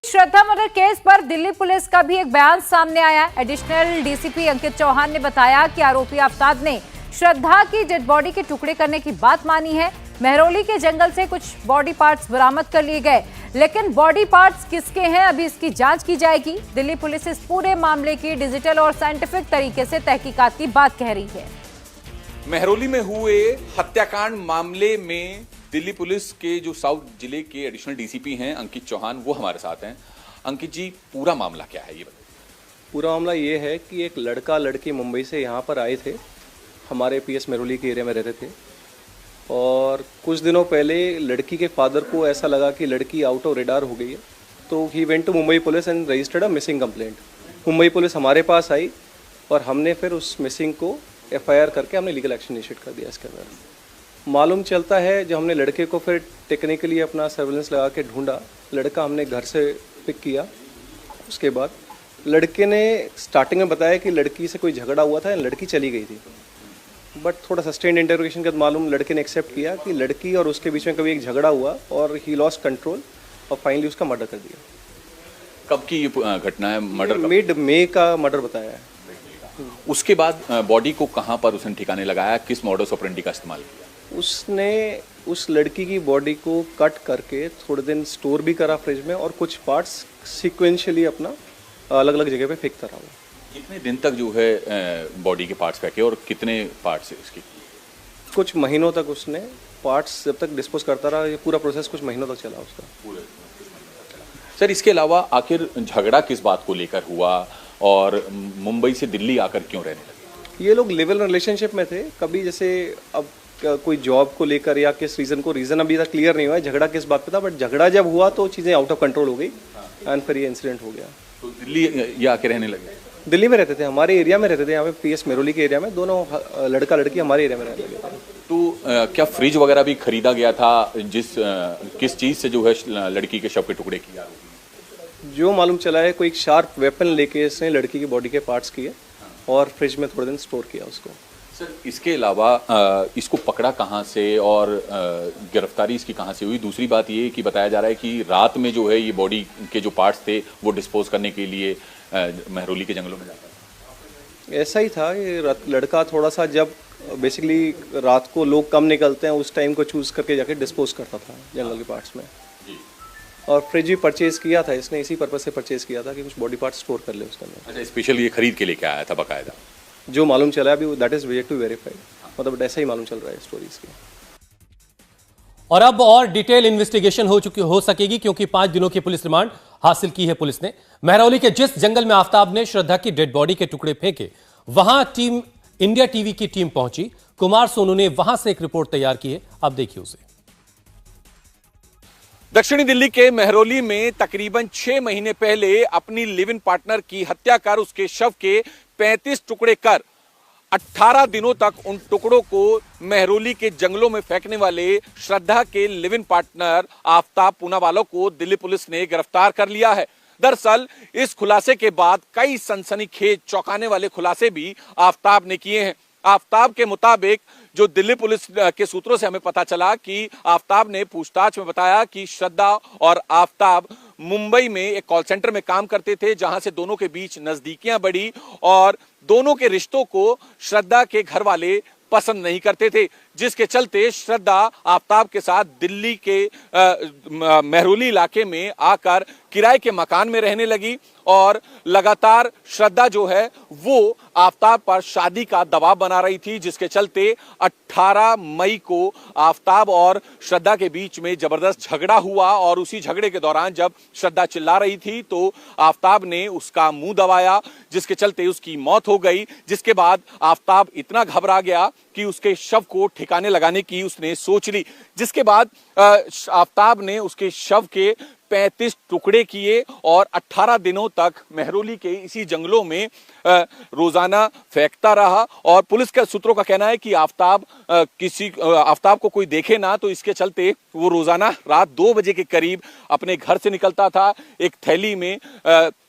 श्रद्धा murder case पर Delhi police का भी एक बयान सामने आया है। एडिशनल डीसीपी अंकित चौहान ने बताया कि आरोपी आफताब ने श्रद्धा की डेड बॉडी के टुकड़े करने की बात मानी है। महरौली के जंगल से कुछ बॉडी पार्ट्स बरामद कर लिए गए, लेकिन बॉडी पार्ट्स किसके हैं अभी इसकी जांच की जाएगी। दिल्ली पुलिस इस पूरे मामले की डिजिटल और साइंटिफिक तरीके से तहकीकात की बात कह रही है। महरौली में हुए हत्याकांड मामले में दिल्ली पुलिस के जो साउथ जिले के एडिशनल डीसीपी हैं अंकित चौहान, वो हमारे साथ हैं। अंकित जी, पूरा मामला क्या है ये बताइए। पूरा मामला ये है कि एक लड़का लड़की मुंबई से यहाँ पर आए थे, हमारे पीएस महरौली के एरिया में रहते थे, और कुछ दिनों पहले लड़की के फादर को ऐसा लगा कि लड़की आउट ऑफ रेडार हो गई है, तो he went to Mumbai police and registered a missing complaint. Mumbai police हमारे पास आई और हमने फिर उस मिसिंग को एफआईआर करके हमने लीगल एक्शन इनिशिएट कर दिया। इसके अंदर मालूम चलता है, जब हमने लड़के को फिर टेक्निकली अपना सर्विलेंस लगा के ढूंढा, लड़का हमने घर से पिक किया। उसके बाद लड़के ने स्टार्टिंग में बताया कि लड़की से कोई झगड़ा हुआ था, लड़की चली गई थी, बट थोड़ा सस्टेन्ड इंटरोगेशन के बाद मालूम लड़के ने एक्सेप्ट किया कि लड़की और उसके बीच में कभी एक झगड़ा हुआ और ही लॉस्ट कंट्रोल और फाइनली उसका मर्डर कर दिया। कब की ये घटना है? मर्डर मिड मई का मर्डर बताया है। उसके बाद बॉडी को कहां पर उसने ठिकाने लगाया, किस मॉडस ऑपरेंडी का इस्तेमाल किया? उसने उस लड़की की बॉडी को कट करके थोड़े दिन स्टोर भी करा फ्रिज में, और कुछ पार्ट्स सीक्वेंशियली अपना अलग अलग जगह पे फेंकता रहा। कितने दिन तक जो है बॉडी के पार्ट्स फेंके और कितने पार्ट्स इसकी? कुछ महीनों तक उसने पार्ट्स जब तक डिस्पोज करता रहा। ये पूरा प्रोसेस कुछ महीनों तक चला उसका। सर, इसके अलावा आखिर झगड़ा किस बात को लेकर हुआ और मुंबई से दिल्ली आकर क्यों रहने लगे? ये लोग लिव इन रिलेशनशिप में थे। कभी जैसे अब कोई जॉब को लेकर या किस रीज़न अभी तक क्लियर नहीं हुआ है झगड़ा किस बात पे था, बट झगड़ा जब हुआ तो चीज़ें आउट ऑफ कंट्रोल हो गई एंड फिर ये इंसिडेंट हो गया। तो दिल्ली ये आके रहने लगे? दिल्ली में रहते थे, हमारे एरिया में रहते थे, यहाँ पे पीएस महरौली के एरिया में। दोनों लड़का लड़की हमारे एरिया में रहने लगे थे। तो क्या फ्रिज वगैरह भी खरीदा गया था? किस चीज़ से जो है लड़की के शव के टुकड़े किया? जो मालूम चला है, कोई एक शार्प वेपन लेके इसने लड़की की बॉडी के पार्ट्स किए और फ्रिज में थोड़े दिन स्टोर किया उसको। सर, इसके अलावा इसको पकड़ा कहाँ से और गिरफ्तारी इसकी कहाँ से हुई? दूसरी बात ये कि बताया जा रहा है कि रात में जो है ये बॉडी के जो पार्ट्स थे वो डिस्पोज करने के लिए महरौली के जंगलों में जाता था। ऐसा ही था। ये लड़का थोड़ा सा, जब बेसिकली रात को लोग कम निकलते हैं, उस टाइम को चूज़ करके जाके डिस्पोज करता था जंगल के पार्ट्स में। और फ्रिज भी परचेज किया था इसने, इसी पर्पज से परचेज किया था कि कुछ बॉडी पार्ट स्टोर कर ले उसके अंदर। अच्छा, स्पेशल ये खरीद के लेके आया था बाकायदा? जो मालूम चला है अभी, that is wait to verify, मतलब ऐसा ही मालूम चल रहा है स्टोरीज की। और अब और डिटेल इन्वेस्टिगेशन हो सकेगी, क्योंकि 5 दिनों की पुलिस रिमांड हासिल की है पुलिस ने। महरौली के जिस जंगल में आफताब ने श्रद्धा की डेड बॉडी के टुकड़े फेंके, वहां टीम इंडिया टीवी की टीम पहुंची। कुमार सोनू ने वहां से एक रिपोर्ट तैयार की है, अब देखिए उसे। दक्षिणी दिल्ली के महरौली में तकरीबन 6 महीने पहले अपनी लिव इन पार्टनर की हत्या कर उसके शव के 35 टुकड़े कर 18 दिनों तक उन टुकड़ों को महरौली के जंगलों में फेंकने वाले श्रद्धा के live in partner Aftab Poonawalla को दिल्ली पुलिस ने गिरफ्तार कर लिया है। दरअसल इस खुलासे के बाद कई सनसनीखेज चौंकाने वाले खुलासे भी आफताब ने किए हैं। आफताब के मुताबिक जो दिल्ली पुलिस के सूत्रों से हमें पता चला कि आफताब ने पूछताछ में बताया कि श्रद्धा और आफताब मुंबई में एक कॉल सेंटर में काम करते थे, जहां से दोनों के बीच नजदीकियां बढ़ी और दोनों के रिश्तों को श्रद्धा के घर वाले पसंद नहीं करते थे, जिसके चलते श्रद्धा आफताब के साथ दिल्ली के महरौली इलाके में आकर किराए के मकान में रहने लगी और लगातार श्रद्धा जो है वो आफताब पर शादी का दबाव बना रही थी, जिसके चलते 18 मई को आफताब और श्रद्धा के बीच में जबरदस्त झगड़ा हुआ और उसी झगड़े के दौरान जब श्रद्धा चिल्ला रही थी तो आफताब ने उसका मुंह दबाया, जिसके चलते उसकी मौत हो गई। जिसके बाद आफताब इतना घबरा गया कि उसके शव को ठिकाने लगाने की उसने सोच ली, जिसके बाद आफताब ने उसके शव के 35 टुकड़े किए और 18 दिनों तक महरौली के इसी जंगलों में रोजाना फेंकता रहा। और पुलिस के सूत्रों का कहना है कि आफताब को कोई देखे ना, तो इसके चलते वो रोजाना रात 2 बजे के करीब अपने घर से निकलता था। एक थैली में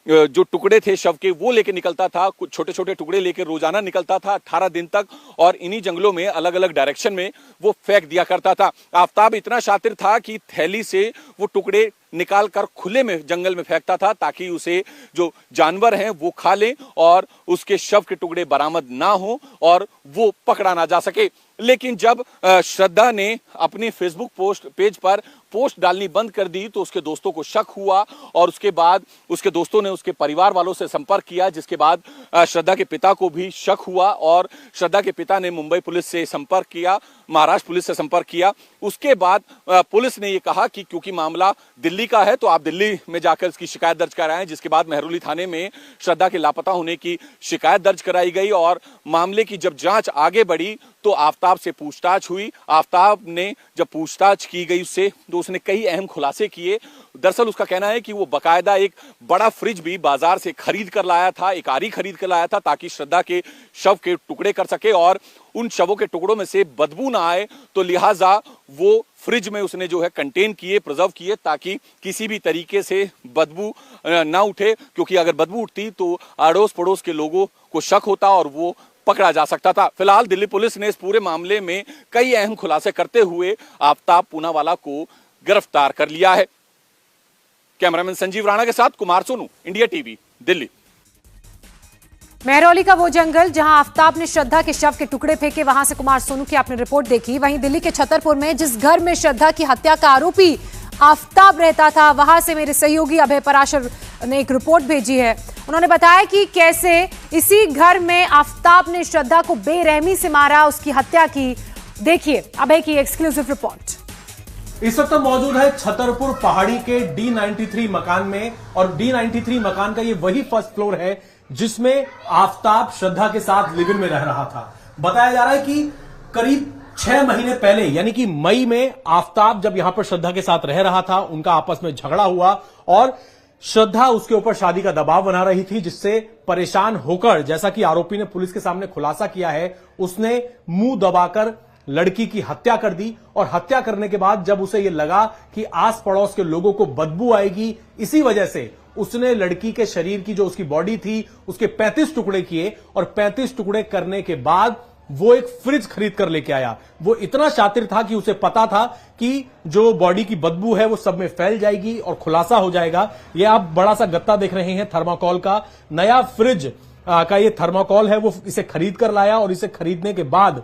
जो टुकड़े थे शव के वो लेके निकलता था, कुछ छोटे छोटे टुकड़े लेके रोजाना निकलता था 18 दिन तक, और इन्हीं जंगलों में अलग अलग डायरेक्शन में वो फेंक दिया करता था। आफताब इतना शातिर था कि थैली से वो टुकड़े निकालकर खुले में जंगल में फेंकता था ताकि उसे जो जानवर हैं वो खा लें और उसके शव के टुकड़े बरामद ना हो और वो पकड़ा ना जा सके। लेकिन जब श्रद्धा ने अपनी फेसबुक पेज पर पोस्ट डालनी बंद कर दी तो उसके दोस्तों को शक हुआ और उसके बाद उसके दोस्तों ने उसके परिवार वालों से संपर्क किया, जिसके बाद श्रद्धा के पिता को भी शक हुआ और श्रद्धा के पिता ने मुंबई पुलिस से संपर्क किया, महाराष्ट्र पुलिस से संपर्क किया। उसके बाद पुलिस ने ये कहा कि क्योंकि मामला दिल्ली का है तो आप दिल्ली में जाकर इसकी शिकायत दर्ज कराएं, जिसके बाद मेहरौली थाने में श्रद्धा के लापता होने की शिकायत दर्ज कराई गई और मामले की जब जांच आगे बढ़ी तो आफ्ताब से पूछताछ हुई। आफ्ताब ने जब पूछताछ की गई उससे तो उसने कई अहम खुलासे किए। दरअसल उसका कहना है कि वो बकायदा एक बड़ा फ्रिज भी बाजार से खरीद कर लाया था, एक आरी खरीद कर लाया था ताकि श्रद्धा के शव के टुकड़े कर सके और उन शवों के टुकड़ों में से बदबू ना आए, तो लिहाजा वो फ्रिज में उसने जो है कंटेन किए, प्रिजर्व किए ताकि किसी भी तरीके से बदबू ना उठे, क्योंकि अगर बदबू उठती तो अड़ोस पड़ोस के लोगों को शक होता और वो पकड़ा जा सकता था। फिलहाल दिल्ली पुलिस ने इस पूरे मामले में कई अहम खुलासे करते हुए आफ्ताब पूनावाला को गिरफ्तार कर लिया है। कैमरामैन संजीव राणा के साथ कुमार सोनू, इंडिया टीवी, दिल्ली। मेहरौली का वो जंगल जहां आफ्ताब ने श्रद्धा के शव के टुकड़े फेंके, वहां से कुमार सोनू की आपने रिपोर्ट देखी। वहीं दिल्ली के छतरपुर में जिस घर में श्रद्धा की हत्या का आरोपी आफ्ताब रहता था, वहां से मेरे सहयोगी अभय पराशर ने एक रिपोर्ट भेजी है। उन्होंने बताया कि कैसे इसी घर में आफ्ताब ने श्रद्धा को बेरहमी से मारा, उसकी हत्या की। देखिए अभय की एक्सक्लूसिव रिपोर्ट। इस वक्त हम मौजूद है छतरपुर पहाड़ी के D93 मकान में और D93 मकान का ये वही फर्स्ट फ्लोर है जिसमें आफ्ताब श्रद्धा के साथ लिव इन में रह रहा था। बताया जा रहा है कि करीब 6 महीने पहले यानी कि मई में आफ्ताब जब यहां पर श्रद्धा के साथ रह रहा था, उनका आपस में झगड़ा हुआ और श्रद्धा उसके ऊपर शादी का दबाव बना रही थी, जिससे परेशान होकर, जैसा कि आरोपी ने पुलिस के सामने खुलासा किया है, उसने मुंह दबाकर लड़की की हत्या कर दी। और हत्या करने के बाद जब उसे यह लगा कि आस पड़ोस के लोगों को बदबू आएगी, इसी वजह से उसने लड़की के शरीर की जो उसकी बॉडी थी उसके 35 टुकड़े किए और 35 टुकड़े करने के बाद वो एक फ्रिज खरीद कर लेके आया। वो इतना शातिर था कि उसे पता था कि जो बॉडी की बदबू है वो सब में फैल जाएगी और खुलासा हो जाएगा। ये आप बड़ा सा गत्ता देख रहे हैं थर्माकोल का, नया फ्रिज का ये थर्माकोल है, वो इसे खरीद कर लाया और इसे खरीदने के बाद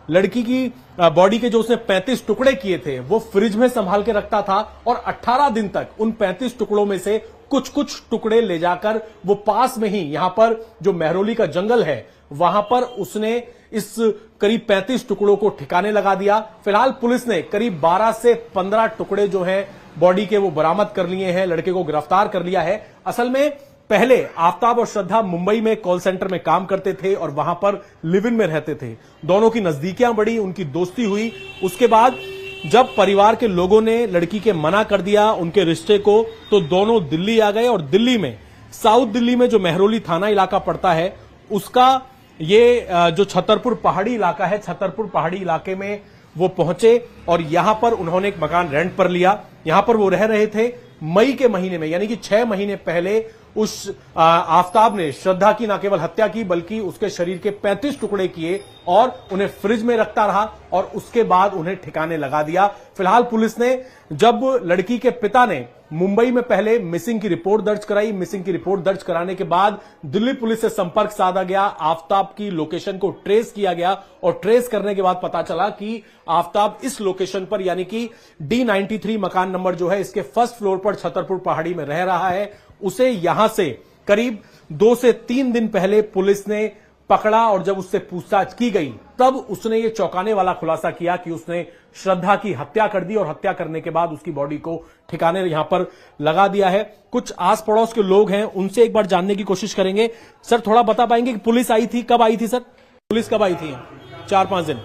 लड़की की बॉडी के जो उसने 35 टुकड़े किए थे वो फ्रिज में संभाल के रखता था और 18 दिन तक उन 35 टुकड़ों में से कुछ कुछ टुकड़े ले जाकर वो पास में ही यहां पर जो मेहरौली का जंगल है वहां पर उसने इस करीब 35 टुकड़ों को ठिकाने लगा दिया। फिलहाल पुलिस ने करीब 12 से 15 टुकड़े जो हैं बॉडी के वो बरामद कर लिए हैं, लड़के को गिरफ्तार कर लिया है। असल में पहले आफ्ताब और श्रद्धा मुंबई में कॉल सेंटर में काम करते थे और वहां पर लिव इन में रहते थे। दोनों की नजदीकियां बढ़ी, उनकी दोस्ती हुई। उसके बाद जब परिवार के लोगों ने लड़की के मना कर दिया उनके रिश्ते को, तो दोनों दिल्ली आ गए और दिल्ली में, साउथ दिल्ली में जो मेहरौली थाना इलाका पड़ता है, उसका ये जो छतरपुर पहाड़ी इलाका है, छतरपुर पहाड़ी इलाके में वो पहुंचे और यहां पर उन्होंने एक मकान रेंट पर लिया। यहां पर वो रह रहे थे। मई के महीने में यानी कि 6 महीने पहले उस आफ्ताब ने श्रद्धा की न केवल हत्या की बल्कि उसके शरीर के 35 टुकड़े किए और उन्हें फ्रिज में रखता रहा और उसके बाद उन्हें ठिकाने लगा दिया। फिलहाल पुलिस ने जब लड़की के पिता ने मुंबई में पहले मिसिंग की रिपोर्ट दर्ज कराई, मिसिंग की रिपोर्ट दर्ज कराने के बाद दिल्ली पुलिस से संपर्क साधा गया, आफ्ताब की लोकेशन को ट्रेस किया गया और ट्रेस करने के बाद पता चला कि आफ्ताब इस लोकेशन पर यानी कि D93 मकान नंबर जो है इसके फर्स्ट फ्लोर पर छतरपुर पहाड़ी में रह रहा है। उसे यहां से करीब 2 से 3 दिन पहले पुलिस ने पकड़ा और जब उससे पूछताछ की गई तब उसने ये चौंकाने वाला खुलासा किया कि उसने श्रद्धा की हत्या कर दी और हत्या करने के बाद उसकी बॉडी को ठिकाने यहां पर लगा दिया है। कुछ आस पड़ोस के लोग हैं, उनसे एक बार जानने की कोशिश करेंगे। सर, थोड़ा बता पाएंगे कि पुलिस आई थी, कब आई थी सर? पुलिस कब आई थी? 4-5 दिन।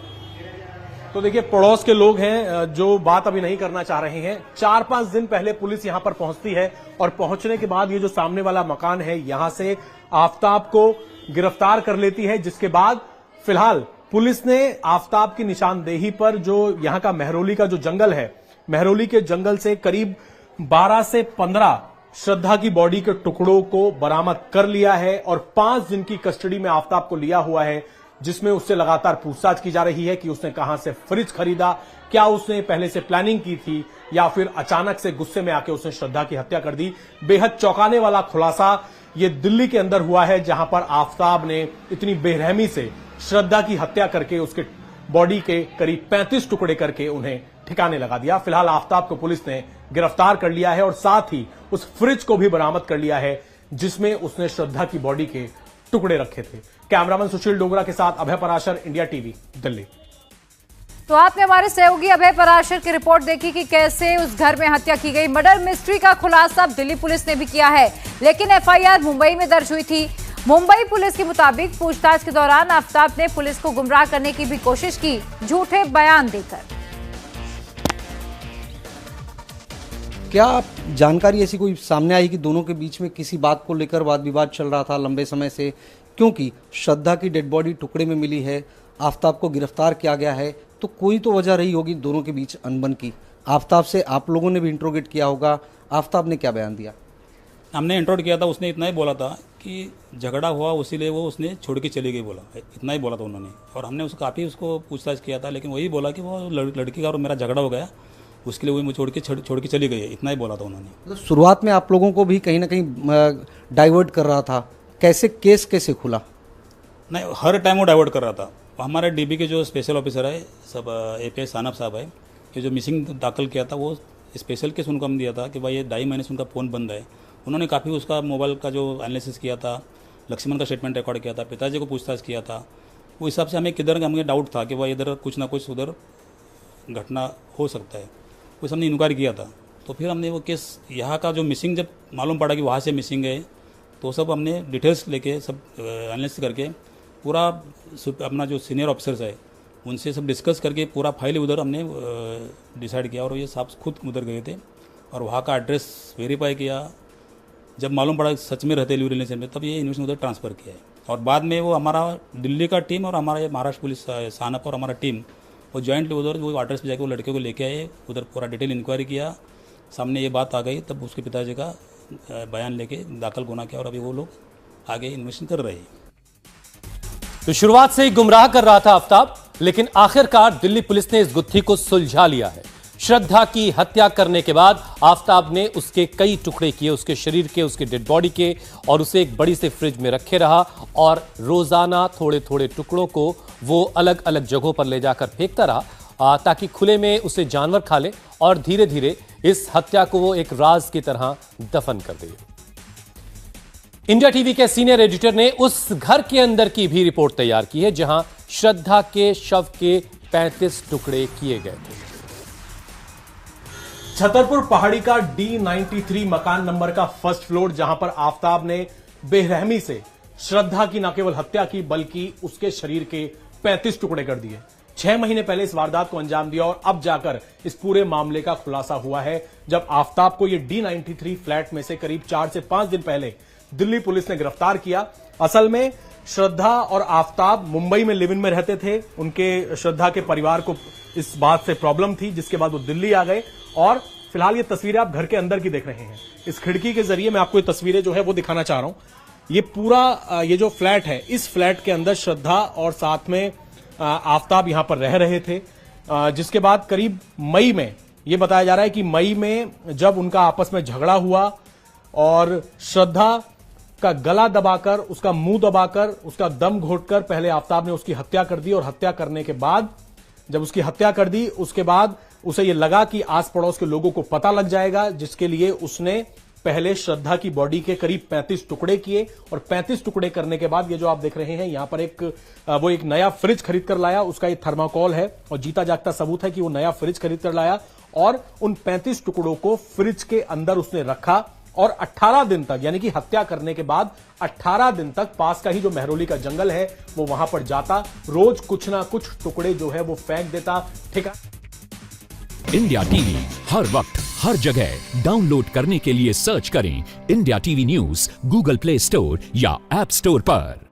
तो देखिए, पड़ोस के लोग हैं जो बात अभी नहीं करना चाह रहे हैं। 4-5 दिन पहले पुलिस यहां पर पहुंचती है और पहुंचने के बाद ये जो सामने वाला मकान है यहां से आफ्ताब को गिरफ्तार कर लेती है, जिसके बाद फिलहाल पुलिस ने आफ्ताब की निशानदेही पर जो यहां का मेहरौली का जो जंगल है, मेहरौली के जंगल से करीब 12 से 15 श्रद्धा की बॉडी के टुकड़ों को बरामद कर लिया है और 5 दिन की कस्टडी में आफ्ताब को लिया हुआ है। जिसमें उससे लगातार पूछताछ की जा रही है कि उसने कहां से फ्रिज खरीदा, क्या उसने पहले से प्लानिंग की थी या फिर अचानक से गुस्से में आके उसने श्रद्धा की हत्या कर दी। बेहद चौंकाने वाला खुलासा ये दिल्ली के अंदर हुआ है, जहां पर आफताब ने इतनी बेरहमी से श्रद्धा की हत्या करके उसके बॉडी के करीब 35 टुकड़े करके उन्हें ठिकाने लगा दिया। फिलहाल आफताब को पुलिस ने गिरफ्तार कर लिया है और साथ ही उस फ्रिज को भी बरामद कर लिया है जिसमें उसने श्रद्धा की बॉडी के टुकड़े रखे थे। कैमरामैन सुशील डोगरा के साथ अभय पराशर, इंडिया टीवी, दिल्ली। तो आपने हमारे सहयोगी अभय पराशर की रिपोर्ट देखी कि कैसे उस घर में हत्या की गई। मर्डर मिस्ट्री का खुलासा अब दिल्ली पुलिस ने भी किया है, लेकिन एफआईआर मुंबई में दर्ज हुई थी। मुंबई पुलिस के मुताबिक पूछताछ के दौरान आफताब ने पुलिस को गुमराह करने की भी कोशिश की, झूठे बयान देकर। क्या जानकारी ऐसी कोई सामने आई कि दोनों के बीच में किसी बात को लेकर वाद विवाद चल रहा था लंबे समय से? क्योंकि श्रद्धा की डेड बॉडी टुकड़े में मिली है, आफताब को गिरफ्तार किया गया है, तो कोई तो वजह रही होगी दोनों के बीच अनबन की। आफताब से आप लोगों ने भी इंट्रोगेट किया होगा, आफताब ने क्या बयान दिया? हमने इंट्रोगेट किया था, उसने इतना ही बोला था कि झगड़ा हुआ उसीलिए वो उसने छोड़ के चली गई, बोला इतना ही बोला था उन्होंने। और हमने काफ़ी उसको पूछताछ किया था, लेकिन वही बोला कि वो लड़की का और मेरा झगड़ा हो गया, उसके लिए वही मुझे छोड़ के चली गई है, इतना ही बोला था उन्होंने। तो शुरुआत में आप लोगों को भी कहीं ना कहीं डाइवर्ट कर रहा था, केस कैसे खुला? नहीं, हर टाइम वो डाइवर्ट कर रहा था। हमारे डीबी के जो स्पेशल ऑफिसर है सब एपीआई सानप साहब है, कि जो मिसिंग दाखिल किया था वो स्पेशल केस उनको हम दिया था कि भाई ये 2.5 महीने से उनका फ़ोन बंद है। उन्होंने काफ़ी उसका मोबाइल का जो एनालिसिस किया था, लक्ष्मण का स्टेटमेंट रिकॉर्ड किया था, पिताजी को पूछताछ किया था। वो हिसाब से हमें डाउट था कि भाई इधर कुछ ना कुछ उधर घटना हो सकता है, उस हमने इनक्वायरी किया था। तो फिर हमने वो केस यहाँ का जो मिसिंग जब मालूम पड़ा कि वहाँ से मिसिंग है, तो सब हमने डिटेल्स लेके सब एनालिसिस करके पूरा अपना जो सीनियर ऑफिसर्स है उनसे सब डिस्कस करके पूरा फाइल उधर हमने डिसाइड किया। और ये साहब खुद उधर गए थे और वहाँ का एड्रेस वेरीफाई किया। जब मालूम पड़ा सच में रहते लिव रिलेशन में, तब ये इन्वेस्टिगेशन उधर ट्रांसफ़र किया है। और बाद में वो हमारा दिल्ली का टीम और हमारा महाराष्ट्र पुलिस सानप और हमारा टीम वो जॉइंटली उधर वो एड्रेस पे जाके वो लड़के को लेके आए, उधर पूरा डिटेल इंक्वायरी किया। सामने ये बात आ गई, तब उसके पिताजी का बयान लेके दाखिल गुना किया और अभी वो लोग आगे इन्वेस्टिगेशन कर रहे हैं। तो शुरुआत से ही गुमराह कर रहा था आफताब, लेकिन आखिरकार दिल्ली पुलिस ने इस गुत्थी को सुलझा लिया है। श्रद्धा की हत्या करने के बाद आफताब ने उसके कई टुकड़े किए, उसके शरीर के, उसके डेड बॉडी के, और उसे एक बड़ी से फ्रिज में रखे रहा और रोजाना थोड़े थोड़े टुकड़ों को वो अलग अलग जगहों पर ले जाकर फेंकता रहा ताकि खुले में उसे जानवर खा ले और धीरे धीरे इस हत्या को वो एक राज की तरह दफन कर दे। इंडिया टीवी के सीनियर एडिटर ने उस घर के अंदर की भी रिपोर्ट तैयार की है जहां श्रद्धा के शव के 35 टुकड़े किए गए थे। छतरपुर पहाड़ी का D93 मकान नंबर का फर्स्ट फ्लोर, जहां पर आफताब ने बेरहमी से श्रद्धा की न केवल हत्या की बल्कि उसके शरीर के 35 टुकड़े कर दिए। 6 महीने पहले इस वारदात को अंजाम दिया और अब जाकर इस पूरे मामले का खुलासा हुआ है, जब आफताब को यह D93 फ्लैट में से करीब 4 से 5 दिन पहले दिल्ली पुलिस ने गिरफ्तार किया। असल में श्रद्धा और आफताब मुंबई में लिव इन में रहते थे। उनके श्रद्धा के परिवार को इस बात से प्रॉब्लम थी, जिसके बाद वो दिल्ली आ गए। और फिलहाल ये तस्वीरें आप घर के अंदर की देख रहे हैं। इस खिड़की के जरिए मैं आपको ये तस्वीरें जो है वो दिखाना चाह रहा हूं। ये पूरा ये जो फ्लैट है, इस फ्लैट के अंदर श्रद्धा और साथ में आफताब यहां पर रह रहे थे, जिसके बाद करीब मई में ये बताया जा रहा है कि मई में जब उनका आपस में झगड़ा हुआ और श्रद्धा का गला दबाकर, उसका मुंह दबाकर, उसका दम घोटकर पहले आफताब ने उसकी हत्या कर दी। और हत्या करने के बाद, जब उसकी हत्या कर दी, उसके बाद उसे यह लगा कि आस पड़ोस के लोगों को पता लग जाएगा, जिसके लिए उसने पहले श्रद्धा की बॉडी के करीब 35 टुकड़े किए। और 35 टुकड़े करने के बाद ये जो आप देख रहे हैं यहां पर वो एक नया फ्रिज खरीद कर लाया। उसका ये थर्माकोल है और जीता जागता सबूत है कि वो नया फ्रिज खरीद कर लाया और उन 35 टुकड़ों को फ्रिज के अंदर उसने रखा। और 18 दिन तक, यानी कि हत्या करने के बाद 18 दिन तक पास का ही जो मेहरौली का जंगल है वो वहां पर जाता, रोज कुछ ना कुछ टुकड़े जो है वो फेंक देता। ठीक है। इंडिया टीवी हर वक्त हर जगह डाउनलोड करने के लिए सर्च करें India TV news Google play store या ऐप स्टोर पर।